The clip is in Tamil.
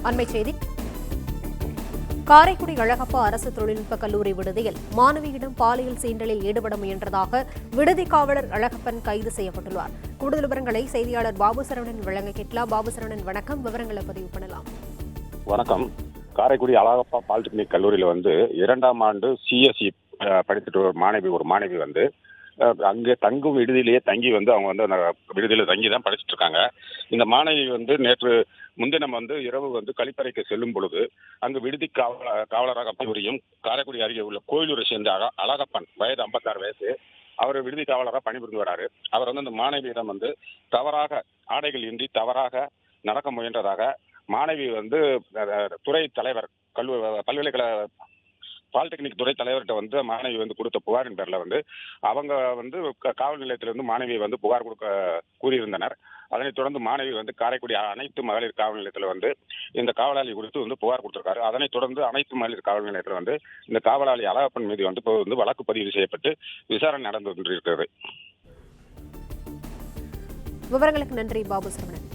அண்மைச் செய்தி. காரைக்குடி அழகப்பா அரசு தொழில்நுட்ப கல்லூரி விடுதியில் மாணவியிடம் பாலியல் சீண்டலில் ஈடுபட முயன்றதாக விடுதி காவலர் அழகப்பன் கைது செய்யப்பட்டுள்ளார். கூடுதல் விவரங்களை செய்தியாளர் பாபு சரவணன் வழங்க கேட்கலாம். பாபு சரவணன், வணக்கம். விவரங்களை பதிவு பண்ணலாம். வணக்கம். காரைக்குடி அழகப்பா பாலிடெக்னிக் கல்லூரியில் 2ஆம் ஆண்டு சிஎஸ்சி படித்துட்டு ஒரு மாணவி அங்கே தங்கும் விடுதியிலேயே தங்கி அவங்க அந்த விடுதியில் தங்கி தான் படிச்சுட்டு இருக்காங்க. இந்த மாணவி நேற்று முன்தினம் இரவு கழிப்பறைக்கு செல்லும் பொழுது அங்கு விடுதி காவலராக பணிபுரியும் காரைக்குடி அருகே உள்ள கோயிலூரை சேர்ந்த அழகப்பன், வயது 56 வயசு. அவர் விடுதி காவலராக பணிபுரிந்து வராரு. அவர் அந்த மாணவியிடம் தவறாக ஆடைகள் இன்றி தவறாக நடக்க முயன்றதாக மாணவி துறை தலைவர் பல்கலைக்கழக பாலிடெக்னிக் துறை தலைவர்கிட்ட மாணவி கொடுத்த புகாரின் பேர்ல அவங்க காவல் நிலையத்திலிருந்து மாணவியை புகார் கொடுக்க கூறியிருந்தனர். அதனைத் தொடர்ந்து மாணவி காரைக்குடி அனைத்து மகளிர் காவல் நிலையத்தில் இந்த காவலாளி குறித்து புகார் கொடுத்திருக்காரு. அதனைத் தொடர்ந்து அனைத்து மகளிர் காவல் நிலையத்தில் இந்த காவலாளி அழகப்பன் மீது வழக்கு பதிவு செய்யப்பட்டு விசாரணை நடந்து கொண்டிருக்கிறது. விவரங்களுக்கு நன்றி பாபு சரவணன்.